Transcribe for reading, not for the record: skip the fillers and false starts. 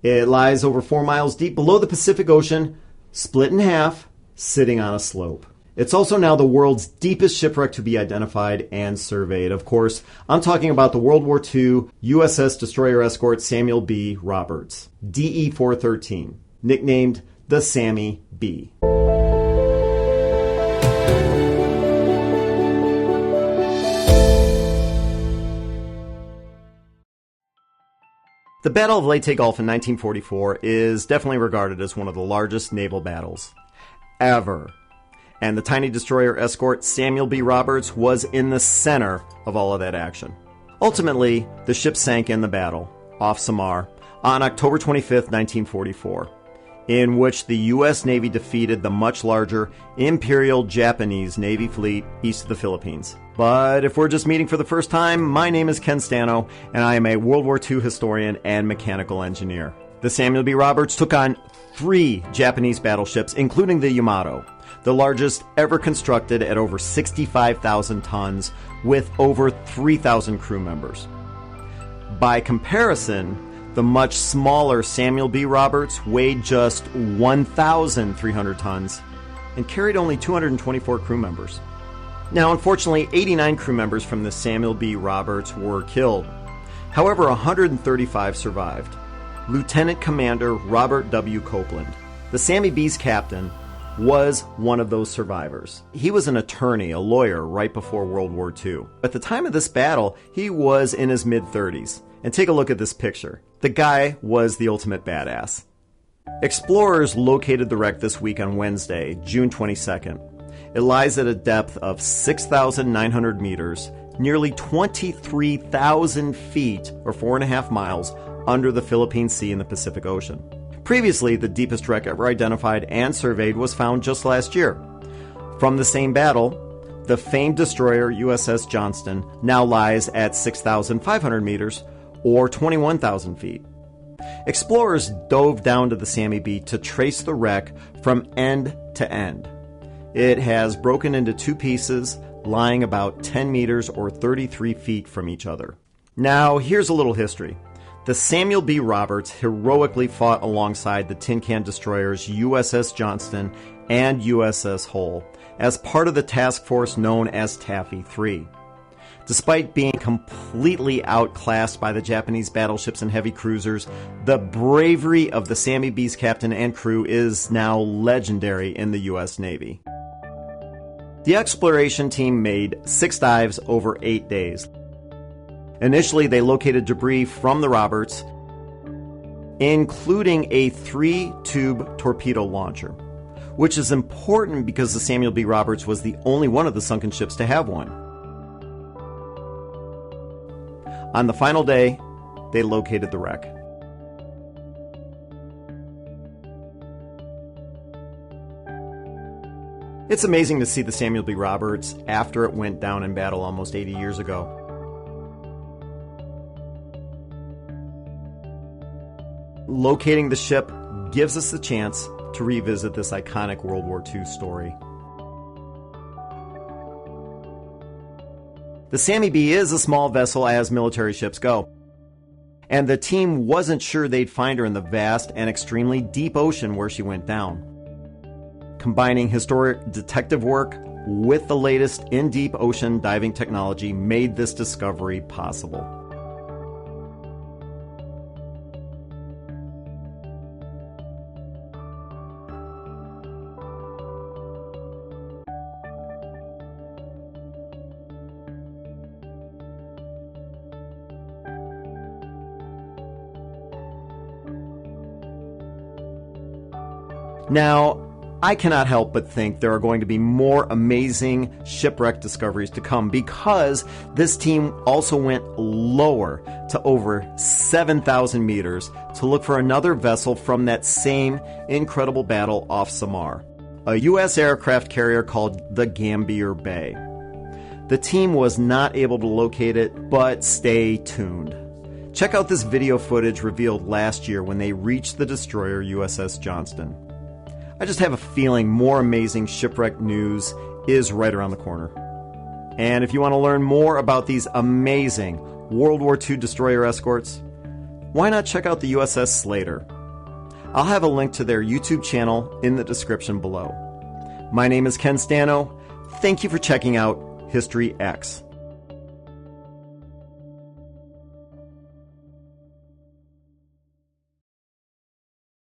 It lies over 4 miles deep below the Pacific Ocean, split in half, sitting on a slope. It's also now the world's deepest shipwreck to be identified and surveyed. Of course, I'm talking about the World War II USS destroyer escort Samuel B Roberts, DE-413, nicknamed the Sammy B. The Battle of Leyte Gulf in 1944 is definitely regarded as one of the largest naval battles ever. And the tiny destroyer escort Samuel B Roberts was in the center of all of that action. Ultimately, the ship sank in the battle off Samar on October 25th, 1944, in which the U.S. Navy defeated the much larger Imperial Japanese Navy fleet east of the Philippines. But if we're just meeting for the first time, my name is Ken Stano, and I am a World War II historian and mechanical engineer. The Samuel B Roberts took on 3 Japanese battleships, including the Yamato, the largest ever constructed at over 65,000 tons with over 3,000 crew members. By comparison, the much smaller Samuel B Roberts weighed just 1,300 tons and carried only 224 crew members. Now, unfortunately, 89 crew members from the Samuel B Roberts were killed. However, 135 survived. Lieutenant Commander Robert W. Copeland, the Sammy B's captain, was one of those survivors. He was an attorney, a lawyer, right before World War II. At the time of this battle, he was in his mid-30s. And take a look at this picture. The guy was the ultimate badass. Explorers located the wreck this week on Wednesday, June 22nd. It lies at a depth of 6,900 meters, nearly 23,000 feet, or 4.5 miles, under the Philippine Sea in the Pacific Ocean. Previously, the deepest wreck ever identified and surveyed was found just last year. From the same battle, the famed destroyer USS Johnston now lies at 6,500 meters, or 21,000 feet. Explorers dove down to the Sammy B to trace the wreck from end to end. It has broken into 2 pieces, lying about 10 meters or 33 feet from each other. Now, here's a little history. The Samuel B Roberts heroically fought alongside the tin can destroyers USS Johnston and USS Hoel as part of the task force known as Taffy 3. Despite being completely outclassed by the Japanese battleships and heavy cruisers, the bravery of the Sammy B's captain and crew is now legendary in the U.S. Navy. The exploration team made 6 dives over 8 days. Initially, they located debris from the Roberts, including a 3-tube torpedo launcher, which is important because the Samuel B Roberts was the only one of the sunken ships to have one. On the final day, they located the wreck. It's amazing to see the Samuel B Roberts after it went down in battle almost 80 years ago. Locating the ship gives us the chance to revisit this iconic World War II story. The Sammy B is a small vessel as military ships go, and the team wasn't sure they'd find her in the vast and extremely deep ocean where she went down. Combining historic detective work with the latest in deep ocean diving technology made this discovery possible. Now, I cannot help but think there are going to be more amazing shipwreck discoveries to come because this team also went lower to over 7,000 meters to look for another vessel from that same incredible battle off Samar, a U.S. aircraft carrier called the Gambier Bay. The team was not able to locate it, but stay tuned. Check out this video footage revealed last year when they reached the destroyer USS Johnston. I just have a feeling more amazing shipwreck news is right around the corner. And if you want to learn more about these amazing World War II destroyer escorts, why not check out the USS Slater? I'll have a link to their YouTube channel in the description below. My name is Ken Stano. Thank you for checking out History X.